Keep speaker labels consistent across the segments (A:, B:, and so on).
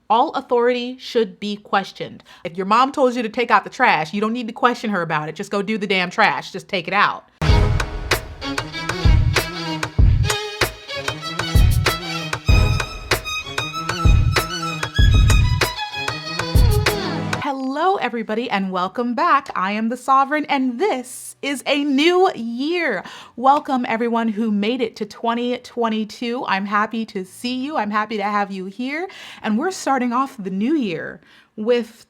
A: All authority should be questioned. If your mom told you to take out the trash, you don't need to question her about it. Just go do the damn trash. Just take it out. Hello, everybody, and welcome back. I am the Sovereign, and this is a new year. Welcome, everyone who made it to 2022. I'm happy to see you. I'm happy to have you here. And we're starting off the new year with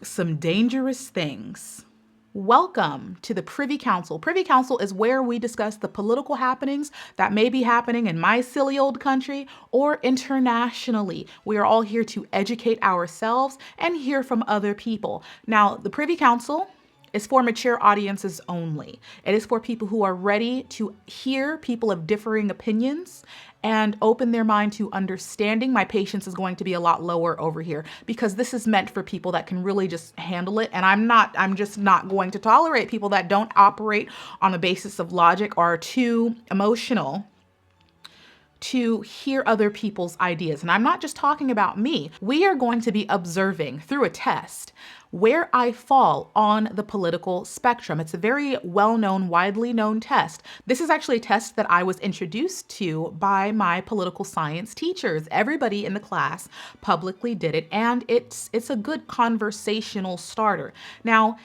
A: some dangerous things. Welcome to the Privy Council. Privy Council is where we discuss the political happenings that may be happening in my silly old country or internationally. We are all here to educate ourselves and hear from other people. Now, the Privy Council is for mature audiences only. It is for people who are ready to hear people of differing opinions and open their mind to understanding. My patience is going to be a lot lower over here because this is meant for people that can really just handle it. And I'm just not going to tolerate people that don't operate on a basis of logic or are too emotional to hear other people's ideas. And I'm not just talking about me. We are going to be observing through a test where I fall on the political spectrum. It's a very well-known, widely known test. This is actually a test that I was introduced to by my political science teachers. Everybody in the class publicly did it, and it's a good conversational starter. Now,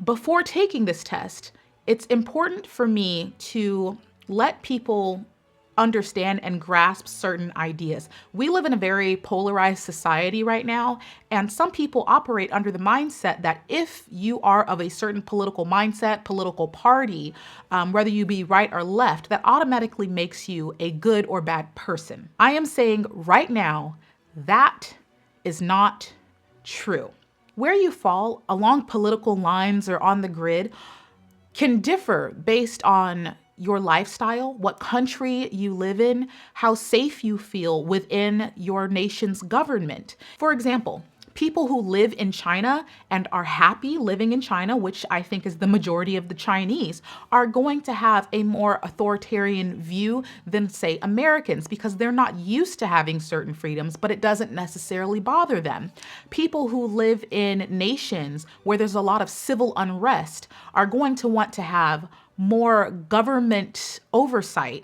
A: before taking this test, it's important for me to let people understand and grasp certain ideas. We live in a very polarized society right now, and some people operate under the mindset that if you are of a certain political mindset, political party, whether you be right or left, that automatically makes you a good or bad person. I am saying right now that is not true. Where you fall along political lines or on the grid can differ based on your lifestyle, what country you live in, how safe you feel within your nation's government. For example, people who live in China and are happy living in China, which I think is the majority of the Chinese, are going to have a more authoritarian view than, say, Americans, because they're not used to having certain freedoms, but it doesn't necessarily bother them. People who live in nations where there's a lot of civil unrest are going to want to have more government oversight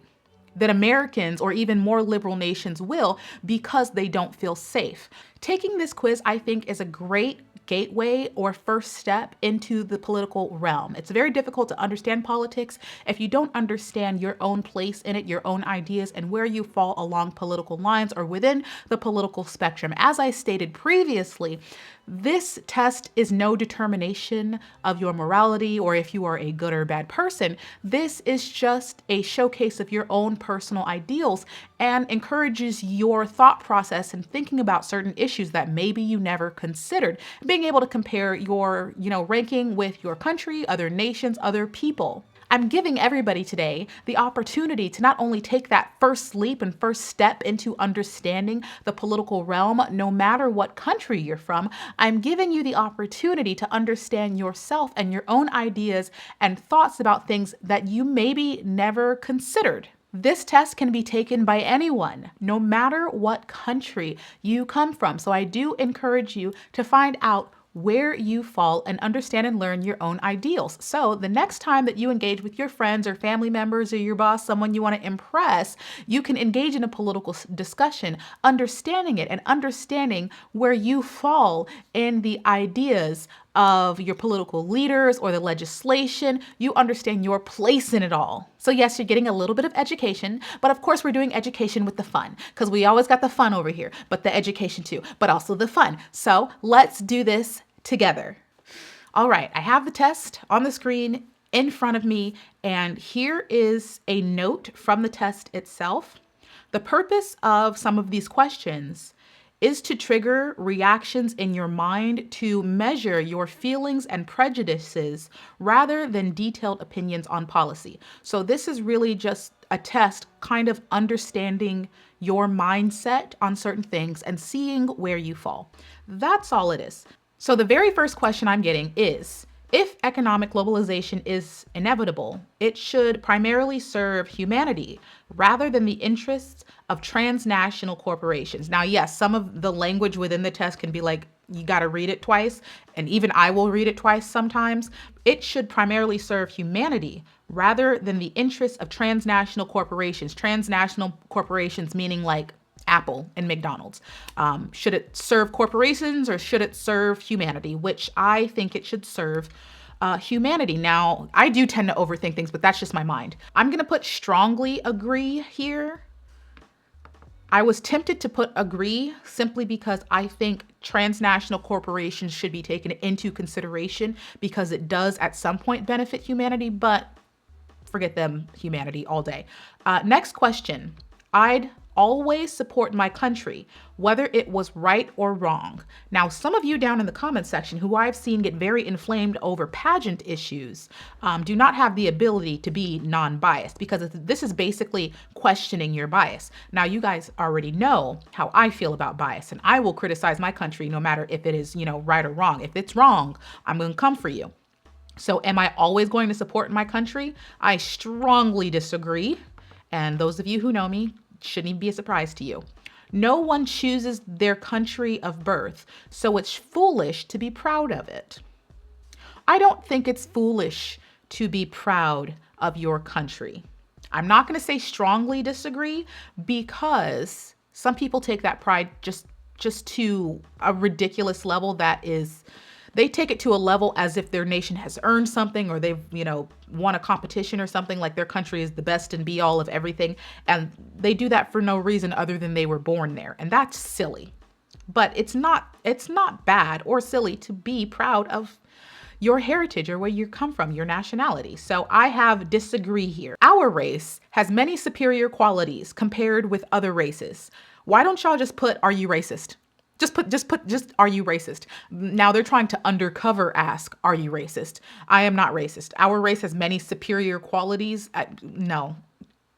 A: than Americans or even more liberal nations will because they don't feel safe. Taking this quiz, I think, is a great gateway or first step into the political realm. It's very difficult to understand politics if you don't understand your own place in it, your own ideas, and where you fall along political lines or within the political spectrum. As I stated previously, this test is no determination of your morality or if you are a good or bad person. This is just a showcase of your own personal ideals and encourages your thought process and thinking about certain issues that maybe you never considered. Being able to compare your, ranking with your country, other nations, other people. I'm giving everybody today the opportunity to not only take that first leap and first step into understanding the political realm, no matter what country you're from, I'm giving you the opportunity to understand yourself and your own ideas and thoughts about things that you maybe never considered. This test can be taken by anyone, no matter what country you come from. So I do encourage you to find out where you fall and understand and learn your own ideals. So the next time that you engage with your friends or family members or your boss, someone you want to impress, you can engage in a political discussion, understanding it and understanding where you fall in the ideas of your political leaders or the legislation. You understand your place in it all. So yes, you're getting a little bit of education, but of course we're doing education with the fun because we always got the fun over here, but the education too, but also the fun. So let's do this together. All right, I have the test on the screen in front of me, and here is a note from the test itself. The purpose of some of these questions is to trigger reactions in your mind to measure your feelings and prejudices rather than detailed opinions on policy. So this is really just a test kind of understanding your mindset on certain things and seeing where you fall. That's all it is. So the very first question I'm getting is, If economic globalization is inevitable, it should primarily serve humanity rather than the interests of transnational corporations. Now, yes, some of the language within the test can be like, you got to read it twice, and even I will read it twice sometimes. It should primarily serve humanity rather than the interests of transnational corporations. Transnational corporations meaning like Apple and McDonald's. Should it serve corporations or should it serve humanity? Which I think it should serve humanity. Now, I do tend to overthink things, but that's just my mind. I'm going to put strongly agree here. I was tempted to put agree simply because I think transnational corporations should be taken into consideration because it does at some point benefit humanity, but forget them, humanity all day. Next question. I'd always support my country, whether it was right or wrong. Now, some of you down in the comments section who I've seen get very inflamed over pageant issues do not have the ability to be non-biased because this is basically questioning your bias. Now, you guys already know how I feel about bias, and I will criticize my country no matter if it is, right or wrong. If it's wrong, I'm going to come for you. So am I always going to support my country? I strongly disagree. And those of you who know me, shouldn't even be a surprise to you. No one chooses their country of birth, so it's foolish to be proud of it. I don't think it's foolish to be proud of your country. I'm not going to say strongly disagree because some people take that pride just to a ridiculous level that is, they take it to a level as if their nation has earned something or they've, won a competition or something, like their country is the best and be all of everything. And they do that for no reason other than they were born there. And that's silly. But it's not bad or silly to be proud of your heritage or where you come from, your nationality. So I have disagree here. Our race has many superior qualities compared with other races. Why don't y'all just put, are you racist? Just are you racist? Now they're trying to undercover ask, are you racist? I am not racist. Our race has many superior qualities. No,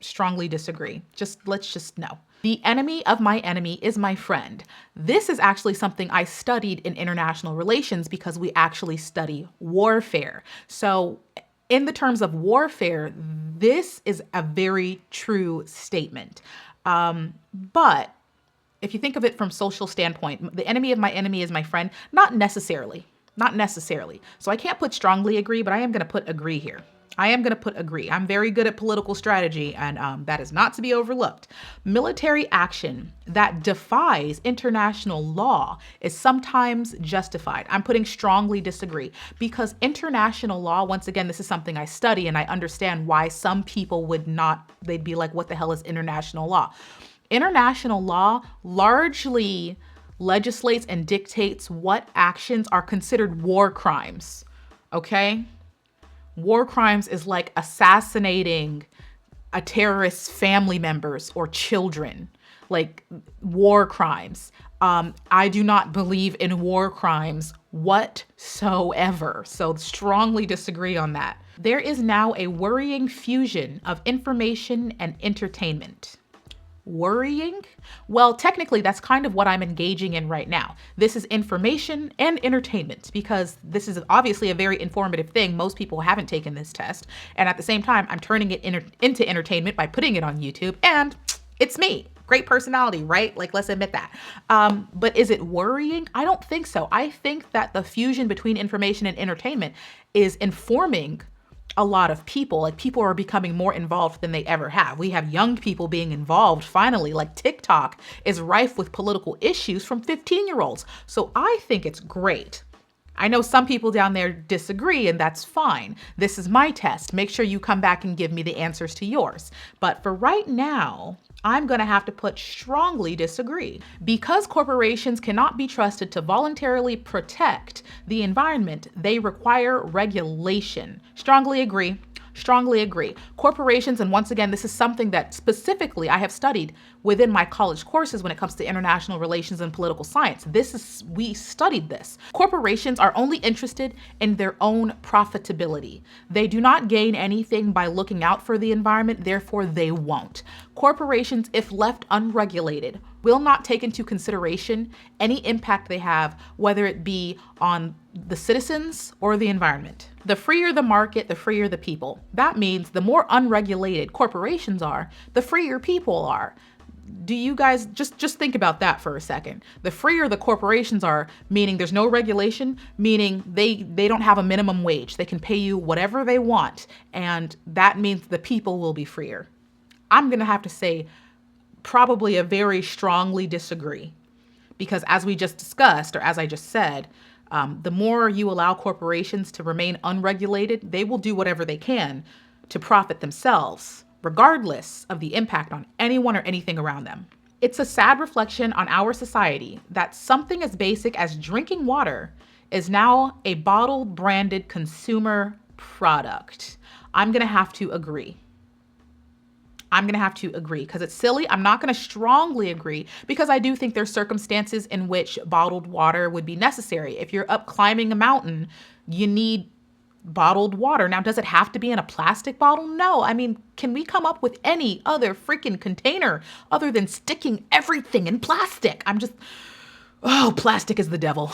A: strongly disagree. Let's just no. The enemy of my enemy is my friend. This is actually something I studied in international relations because we actually study warfare. So in the terms of warfare, this is a very true statement. But if you think of it from social standpoint, the enemy of my enemy is my friend, not necessarily. So I can't put strongly agree, but I am going to put agree here. I'm very good at political strategy, and that is not to be overlooked. Military action that defies international law is sometimes justified. I'm putting strongly disagree because international law, once again, this is something I study and I understand why some people would not, they'd be like, what the hell is international law? International law largely legislates and dictates what actions are considered war crimes, okay? War crimes is like assassinating a terrorist's family members or children, like war crimes. I do not believe in war crimes whatsoever, so strongly disagree on that. There is now a worrying fusion of information and entertainment. Worrying? Well, technically, that's kind of what I'm engaging in right now. This is information and entertainment because this is obviously a very informative thing. Most people haven't taken this test. And at the same time, I'm turning it into entertainment by putting it on YouTube. And it's me. Great personality, right? Like, let's admit that. But is it worrying? I don't think so. I think that the fusion between information and entertainment is informing a lot of people. Like, people are becoming more involved than they ever have. We have young people being involved finally. Like, TikTok is rife with political issues from 15-year-olds. So I think it's great. I know some people down there disagree, and that's fine. This is my test. Make sure you come back and give me the answers to yours. But for right now, I'm going to have to put strongly disagree. Because corporations cannot be trusted to voluntarily protect the environment, they require regulation. Strongly agree. Strongly agree. Corporations, and once again, this is something that specifically I have studied within my college courses when it comes to international relations and political science. We studied this. Corporations are only interested in their own profitability. They do not gain anything by looking out for the environment, therefore they won't. Corporations, if left unregulated, will not take into consideration any impact they have, whether it be on the citizens or the environment. The freer the market, the freer the people. That means the more unregulated corporations are, the freer people are. Do you guys just think about that for a second? The freer the corporations are, meaning there's no regulation, meaning they don't have a minimum wage. They can pay you whatever they want, and that means the people will be freer. I'm going to have to say probably a very strongly disagree, because as we just discussed, or as I just said, the more you allow corporations to remain unregulated, they will do whatever they can to profit themselves, regardless of the impact on anyone or anything around them. It's a sad reflection on our society that something as basic as drinking water is now a bottled, branded consumer product. I'm going to have to agree. Because it's silly. I'm not going to strongly agree, because I do think there's circumstances in which bottled water would be necessary. If you're up climbing a mountain, you need bottled water. Now, does it have to be in a plastic bottle? No. I mean, can we come up with any other freaking container other than sticking everything in plastic? Plastic is the devil.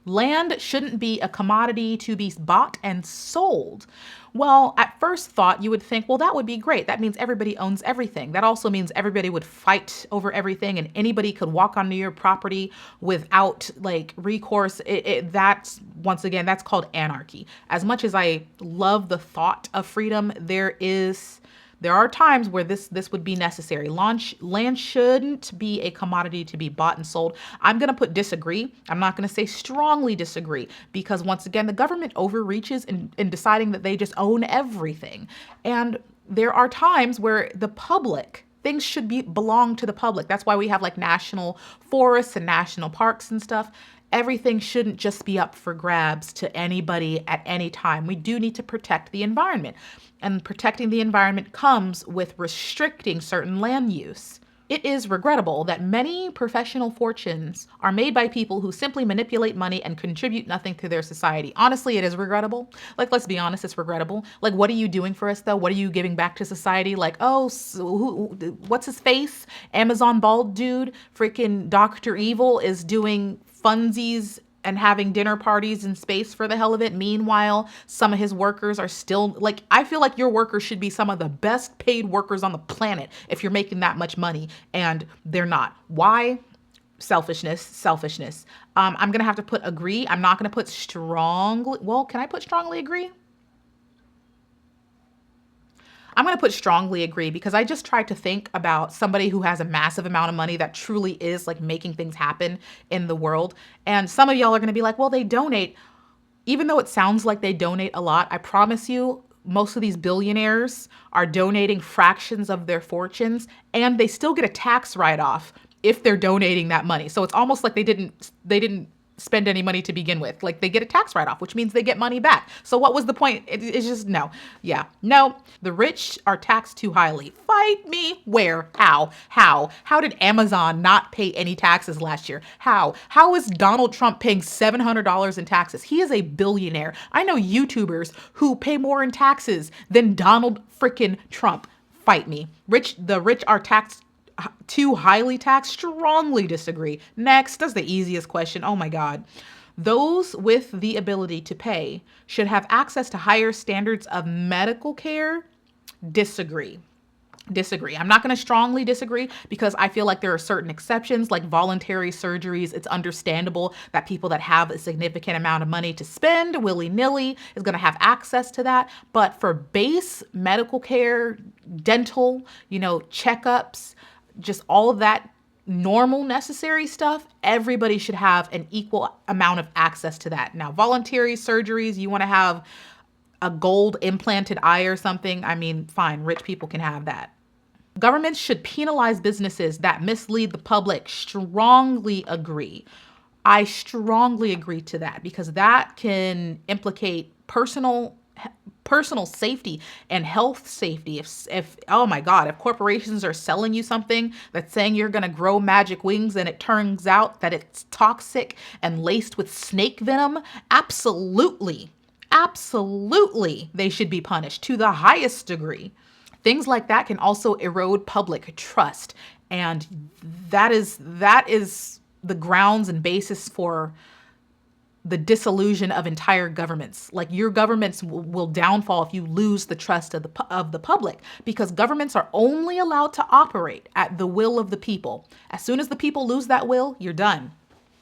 A: Land shouldn't be a commodity to be bought and sold. Well, at first thought, you would think, well, that would be great. That means everybody owns everything. That also means everybody would fight over everything and anybody could walk onto your property without recourse. That's, once again, that's called anarchy. As much as I love the thought of freedom, there are times where this would be necessary. Land shouldn't be a commodity to be bought and sold. I'm going to put disagree. I'm not going to say strongly disagree, because once again, the government overreaches in deciding that they just own everything. And there are times where things should belong to the public. That's why we have national forests and national parks and stuff. Everything shouldn't just be up for grabs to anybody at any time. We do need to protect the environment. And protecting the environment comes with restricting certain land use. It is regrettable that many professional fortunes are made by people who simply manipulate money and contribute nothing to their society. Honestly, it is regrettable. Let's be honest, it's regrettable. What are you doing for us, though? What are you giving back to society? What's his face? Amazon bald dude, freaking Dr. Evil is doing funsies and having dinner parties in space for the hell of it. Meanwhile, some of his workers are still I feel like your workers should be some of the best paid workers on the planet if you're making that much money, and they're not. Why? Selfishness. I'm going to have to put agree. I'm not going to put strongly. Well, can I put strongly agree? I'm going to put strongly agree, because I just tried to think about somebody who has a massive amount of money that truly is making things happen in the world. And some of y'all are going to be like, well, they donate. Even though it sounds like they donate a lot, I promise you, most of these billionaires are donating fractions of their fortunes, and they still get a tax write-off if they're donating that money. So it's almost like they didn't spend any money to begin with. They get a tax write-off, which means they get money back. So what was the point? It's just no. Yeah, no. The rich are taxed too highly. Fight me. Where? How? How did Amazon not pay any taxes last year? How is Donald Trump paying $700 in taxes? He is a billionaire. I know YouTubers who pay more in taxes than Donald freaking Trump. Fight me. The rich are taxed too highly taxed. Strongly disagree. Next, that's the easiest question. Oh my God. Those with the ability to pay should have access to higher standards of medical care. Disagree. I'm not going to strongly disagree, because I feel like there are certain exceptions, like voluntary surgeries. It's understandable that people that have a significant amount of money to spend willy-nilly is going to have access to that. But for base medical care, dental, checkups, just all of that normal necessary stuff, everybody should have an equal amount of access to that. Now, voluntary surgeries, you want to have a gold implanted eye or something, I mean, fine, rich people can have that. Governments should penalize businesses that mislead the public. Strongly agree. I strongly agree to that, because that can implicate personal safety and health safety. If oh my God, if corporations are selling you something that's saying you're going to grow magic wings and it turns out that it's toxic and laced with snake venom, absolutely they should be punished to the highest degree. Things like that can also erode public trust And that is the grounds and basis for the disillusion of entire governments. Like, your governments will downfall if you lose the trust of the public, because governments are only allowed to operate at the will of the people. As soon as the people lose that will, you're done.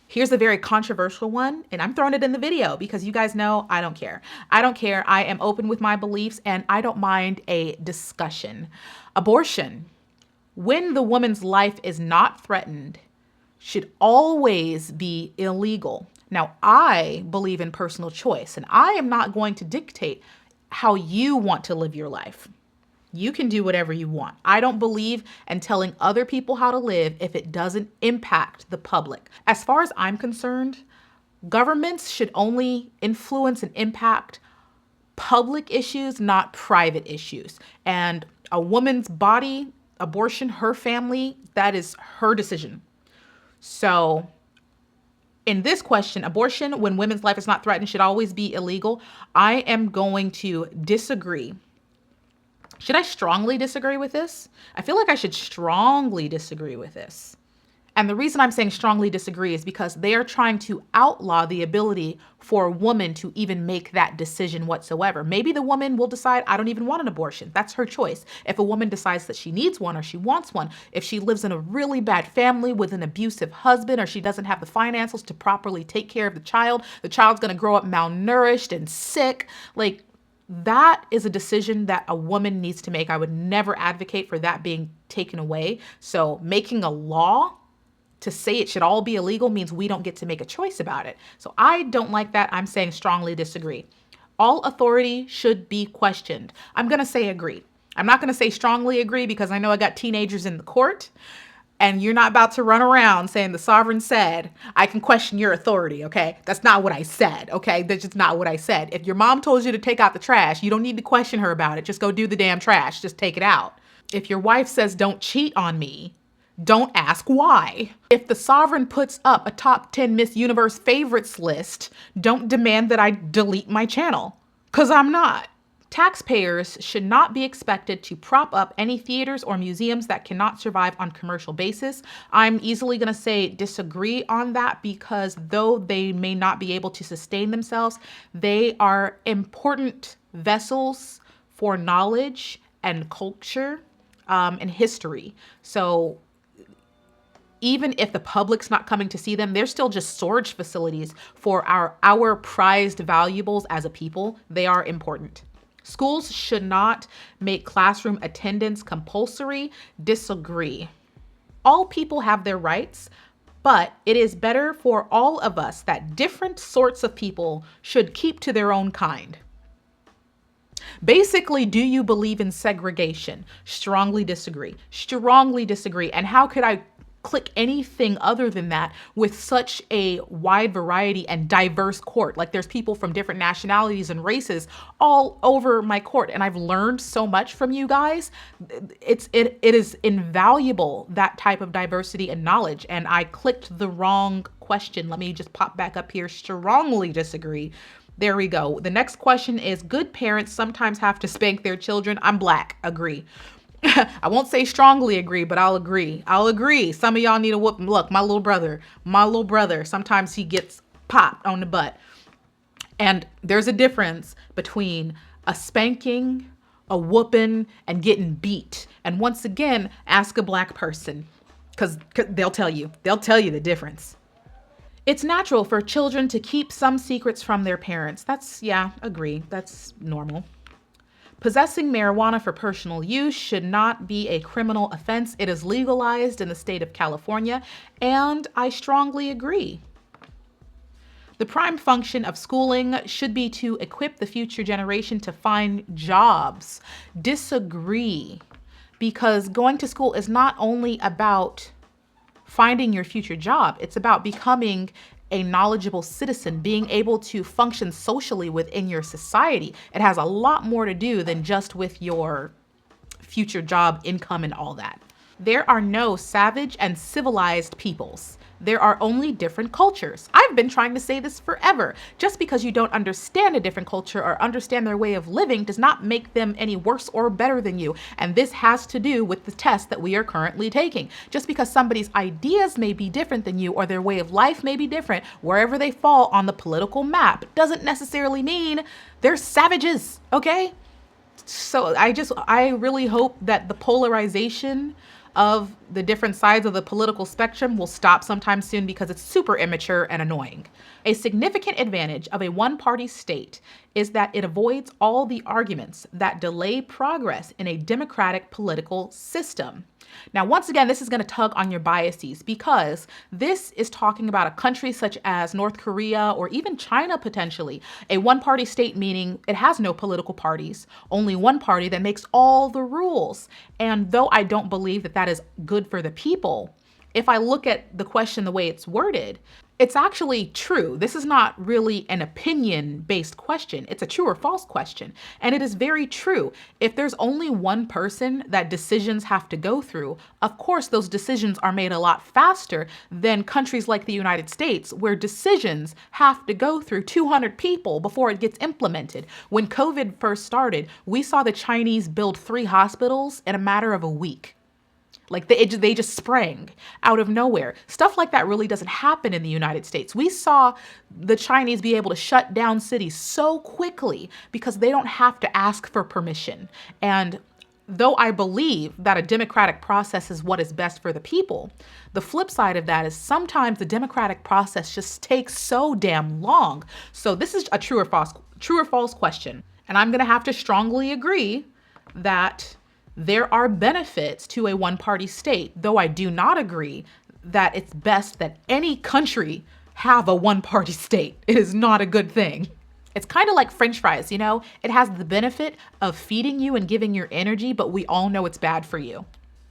A: Here's a very controversial one, and I'm throwing it in the video because you guys know I don't care. I don't care. I am open with my beliefs, and I don't mind a discussion. Abortion, when the woman's life is not threatened, should always be illegal. Now, I believe in personal choice, and I am not going to dictate how you want to live your life. You can do whatever you want. I don't believe in telling other people how to live if it doesn't impact the public. As far as I'm concerned, governments should only influence and impact public issues, not private issues. And a woman's body, abortion, her family, that is her decision. So in this question, abortion when women's life is not threatened should always be illegal. I am going to disagree. Should I strongly disagree with this? I feel like I should strongly disagree with this. And the reason I'm saying strongly disagree is because they are trying to outlaw the ability for a woman to even make that decision whatsoever. Maybe the woman will decide, I don't even want an abortion. That's her choice. If a woman decides that she needs one or she wants one, if she lives in a really bad family with an abusive husband, or she doesn't have the finances to properly take care of the child's going to grow up malnourished and sick. Like, that is a decision that a woman needs to make. I would never advocate for that being taken away. So making a law to say it should all be illegal means we don't get to make a choice about it. So I don't like that. I'm saying strongly disagree. All authority should be questioned. I'm going to say agree. I'm not going to say strongly agree because I know I got teenagers in the court, and you're not about to run around saying the sovereign said, I can question your authority, okay? That's not what I said, okay? That's just not what I said. If your mom told you to take out the trash, you don't need to question her about it. Just go do the damn trash. Just take it out. If your wife says, don't cheat on me, don't ask why. If the sovereign puts up a top 10 Miss Universe favorites list, don't demand that I delete my channel, because I'm not. Taxpayers should not be expected to prop up any theaters or museums that cannot survive on commercial basis. I'm easily going to say disagree on that, because though they may not be able to sustain themselves, they are important vessels for knowledge and culture and history. So even if the public's not coming to see them, they're still just storage facilities for our prized valuables as a people. They are important. Schools should not make classroom attendance compulsory. Disagree. All people have their rights, but it is better for all of us that different sorts of people should keep to their own kind. Basically, do you believe in segregation? Strongly disagree. Strongly disagree. And how could I click anything other than that with such a wide variety and diverse court? Like, there's people from different nationalities and races all over my court, and I've learned so much from you guys. It is invaluable, that type of diversity and knowledge. And I clicked the wrong question. Let me just pop back up here. Strongly disagree. There we go. The next question is, good parents sometimes have to spank their children. I'm Black. Agree. I won't say strongly agree, but I'll agree. I'll agree. Some of y'all need a whooping. Look, my little brother, sometimes he gets popped on the butt. And there's a difference between a spanking, a whooping, and getting beat. And once again, ask a Black person, because they'll tell you the difference. It's natural for children to keep some secrets from their parents. Agree. That's normal. Possessing marijuana for personal use should not be a criminal offense. It is legalized in the state of California, and I strongly agree. The prime function of schooling should be to equip the future generation to find jobs. Disagree, because going to school is not only about finding your future job. It's about becoming a knowledgeable citizen, being able to function socially within your society. It has a lot more to do than just with your future job, income, and all that. There are no savage and civilized peoples. There are only different cultures. I've been trying to say this forever. Just because you don't understand a different culture or understand their way of living does not make them any worse or better than you. And this has to do with the test that we are currently taking. Just because somebody's ideas may be different than you or their way of life may be different, wherever they fall on the political map, doesn't necessarily mean they're savages, okay? So I really hope that the polarization of the different sides of the political spectrum will stop sometime soon, because it's super immature and annoying. A significant advantage of a one-party state is that it avoids all the arguments that delay progress in a democratic political system. Now, once again, this is going to tug on your biases, because this is talking about a country such as North Korea or even China potentially. A one-party state meaning it has no political parties, only one party that makes all the rules. And though I don't believe that that is good for the people, if I look at the question the way it's worded, it's actually true. This is not really an opinion-based question. It's a true or false question. And it is very true. If there's only one person that decisions have to go through, of course, those decisions are made a lot faster than countries like the United States, where decisions have to go through 200 people before it gets implemented. When COVID first started, we saw the Chinese build 3 hospitals in a matter of a week. Like they just sprang out of nowhere. Stuff like that really doesn't happen in the United States. We saw the Chinese be able to shut down cities so quickly because they don't have to ask for permission. And though I believe that a democratic process is what is best for the people, the flip side of that is sometimes the democratic process just takes so damn long. So this is a true or false question. And I'm going to have to strongly agree that there are benefits to a one-party state, though I do not agree that it's best that any country have a one-party state. It is not a good thing. It's kind of like French fries, you know? It has the benefit of feeding you and giving you energy, but we all know it's bad for you.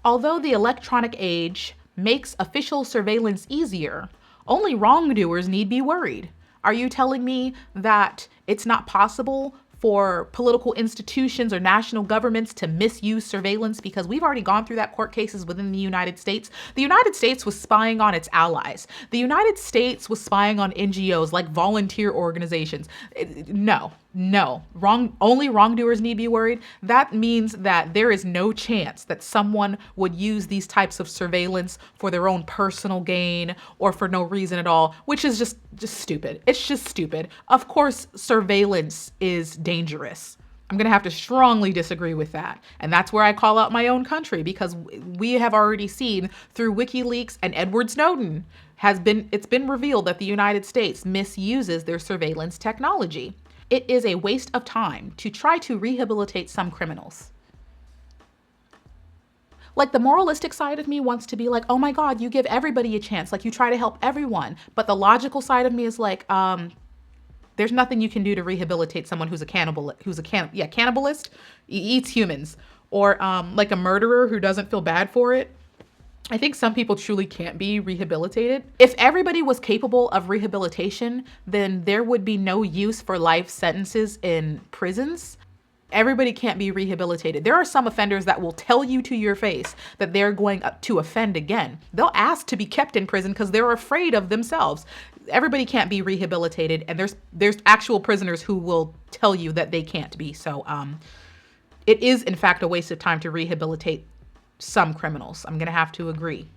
A: Although the electronic age makes official surveillance easier, only wrongdoers need be worried. Are you telling me that it's not possible for political institutions or national governments to misuse surveillance? Because we've already gone through that court cases within the United States. The United States was spying on its allies. The United States was spying on NGOs, like volunteer organizations. No. Only wrongdoers need be worried. That means that there is no chance that someone would use these types of surveillance for their own personal gain or for no reason at all, which is just stupid. It's just stupid. Of course, surveillance is dangerous. I'm going to have to strongly disagree with that. And that's where I call out my own country, because we have already seen through WikiLeaks and Edward Snowden it's been revealed that the United States misuses their surveillance technology. It is a waste of time to try to rehabilitate some criminals. Like, the moralistic side of me wants to be like, oh my God, you give everybody a chance. Like, you try to help everyone. But the logical side of me is like, there's nothing you can do to rehabilitate someone who's a cannibalist, eats humans, or like a murderer who doesn't feel bad for it. I think some people truly can't be rehabilitated. If everybody was capable of rehabilitation, then there would be no use for life sentences in prisons. Everybody can't be rehabilitated. There are some offenders that will tell you to your face that they're going to offend again. They'll ask to be kept in prison because they're afraid of themselves. Everybody can't be rehabilitated, and there's actual prisoners who will tell you that they can't be. So it is in fact a waste of time to rehabilitate some criminals. I'm gonna have to agree.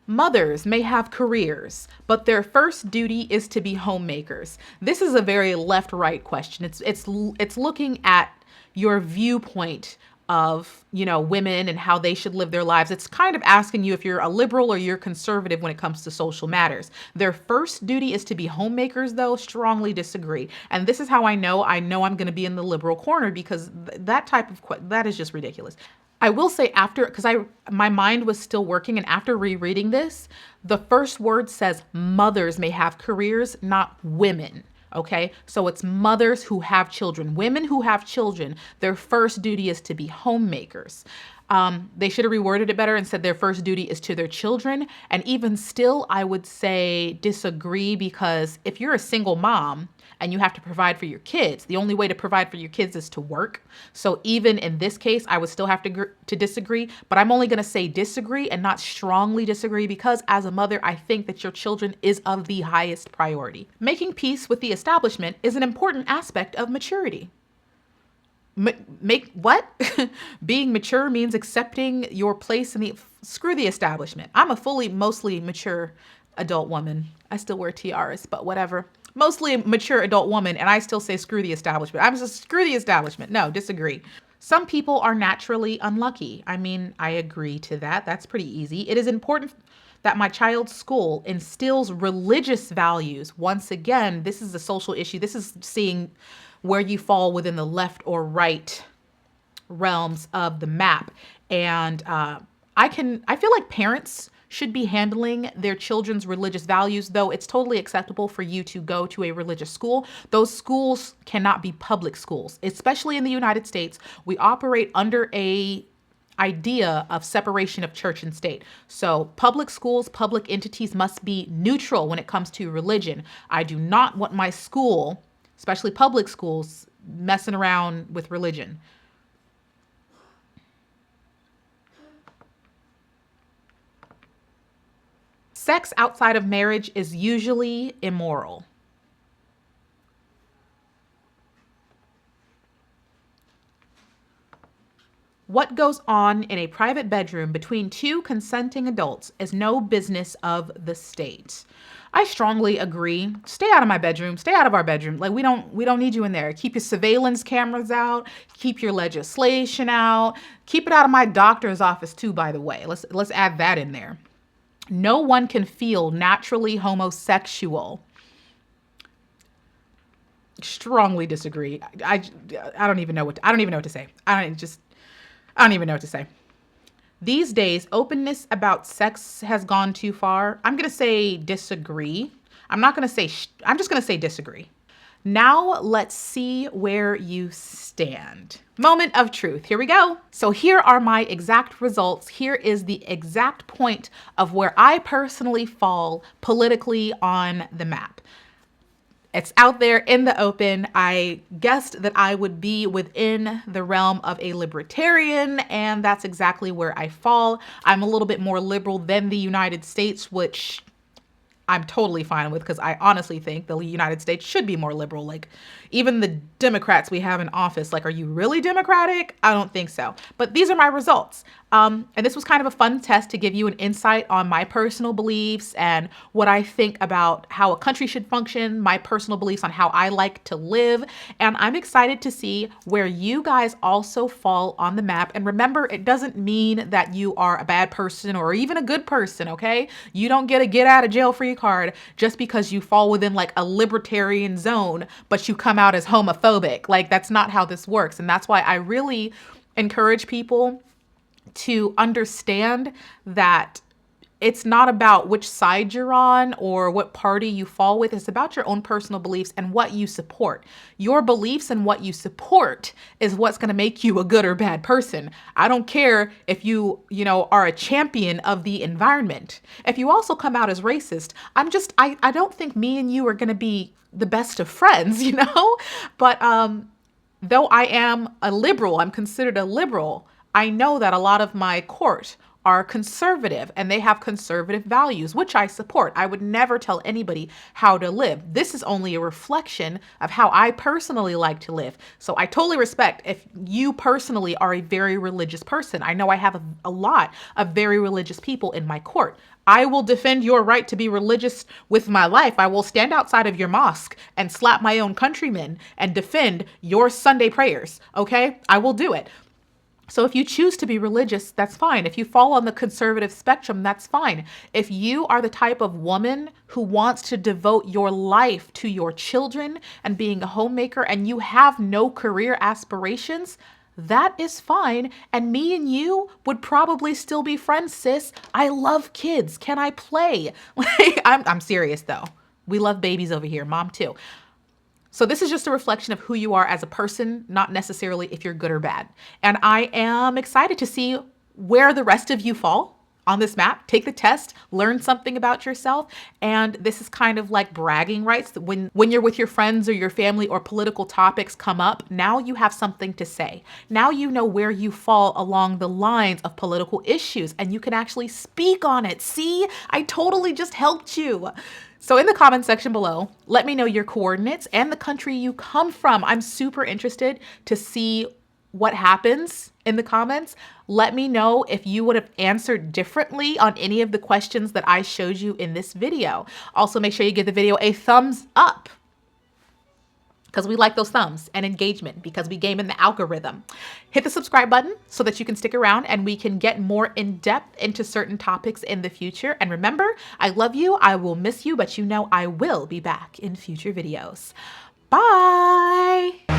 A: Mothers may have careers, but their first duty is to be homemakers. This is a very left-right question. It's looking at your viewpoint of, you know, women and how they should live their lives. It's kind of asking you if you're a liberal or you're conservative when it comes to social matters. Their first duty is to be homemakers, though. Strongly disagree. And this is how I know I'm going to be in the liberal corner, because that is just ridiculous. I will say, because my mind was still working, and after rereading this, the first word says mothers may have careers, not women. Okay, so it's mothers who have children. Women who have children, their first duty is to be homemakers. They should have reworded it better and said their first duty is to their children. And even still, I would say disagree, because if you're a single mom and you have to provide for your kids, the only way to provide for your kids is to work. So even in this case, I would still have to disagree, but I'm only going to say disagree and not strongly disagree, because as a mother, I think that your children is of the highest priority. Making peace with the establishment is an important aspect of maturity. Make what? Being mature means accepting your place in the, screw the establishment. I'm a mostly mature adult woman. I still wear tiaras, but whatever. Mostly mature adult woman, and I still say screw the establishment. I'm just screw the establishment. No, disagree. Some people are naturally unlucky. I mean, I agree to that. That's pretty easy. It is important that my child's school instills religious values. Once again, this is a social issue. This is seeing where you fall within the left or right realms of the map. And I feel like parents should be handling their children's religious values, though it's totally acceptable for you to go to a religious school. Those schools cannot be public schools, especially in the United States. We operate under a idea of separation of church and state. So public schools, public entities must be neutral when it comes to religion. I do not want my school, especially public schools, messing around with religion. Sex outside of marriage is usually immoral. What goes on in a private bedroom between two consenting adults is no business of the state. I strongly agree. Stay out of my bedroom. Stay out of our bedroom. Like we don't need you in there. Keep your surveillance cameras out. Keep your legislation out. Keep it out of my doctor's office too, by the way. Let's add that in there. No one can feel naturally homosexual. Strongly disagree. I don't even know what to say. I don't even know what to say. These days, openness about sex has gone too far. I'm going to say disagree. I'm just going to say disagree. Now let's see where you stand. Moment of truth. Here we go. So here are my exact results. Here is the exact point of where I personally fall politically on the map. It's out there in the open. I guessed that I would be within the realm of a libertarian, and that's exactly where I fall. I'm a little bit more liberal than the United States, which I'm totally fine with, because I honestly think the United States should be more liberal. Like, even the Democrats we have in office, like, are you really Democratic? I don't think so. But these are my results. And this was kind of a fun test to give you an insight on my personal beliefs and what I think about how a country should function, my personal beliefs on how I like to live. And I'm excited to see where you guys also fall on the map. And remember, it doesn't mean that you are a bad person or even a good person, okay? You don't get a get out of jail free card just because you fall within like a libertarian zone, but you come out as homophobic. Like, that's not how this works. And that's why I really encourage people to understand that it's not about which side you're on or what party you fall with. It's about your own personal beliefs and what you support. Your beliefs and what you support is what's going to make you a good or bad person. I don't care if you are a champion of the environment. If you also come out as racist, I don't think me and you are going to be the best of friends, But though I am a liberal, I'm considered a liberal, I know that a lot of my court are conservative and they have conservative values, which I support. I would never tell anybody how to live. This is only a reflection of how I personally like to live. So I totally respect if you personally are a very religious person. I know I have a lot of very religious people in my court. I will defend your right to be religious with my life. I will stand outside of your mosque and slap my own countrymen and defend your Sunday prayers. Okay? I will do it. So if you choose to be religious, that's fine. If you fall on the conservative spectrum, that's fine. If you are the type of woman who wants to devote your life to your children and being a homemaker and you have no career aspirations, that is fine. And me and you would probably still be friends, sis. I love kids. Can I play? Like, I'm serious though. We love babies over here. Mom too. So this is just a reflection of who you are as a person, not necessarily if you're good or bad. And I am excited to see where the rest of you fall on this map. Take the test, learn something about yourself. And this is kind of like bragging rights. When you're with your friends or your family or political topics come up, now you have something to say. Now you know where you fall along the lines of political issues and you can actually speak on it. See, I totally just helped you. So in the comment section below, let me know your coordinates and the country you come from. I'm super interested to see what happens in the comments. Let me know if you would have answered differently on any of the questions that I showed you in this video. Also, make sure you give the video a thumbs up because we like those thumbs and engagement because we game in the algorithm. Hit the subscribe button so that you can stick around and we can get more in depth into certain topics in the future. And remember, I love you. I will miss you, but you know I will be back in future videos. Bye.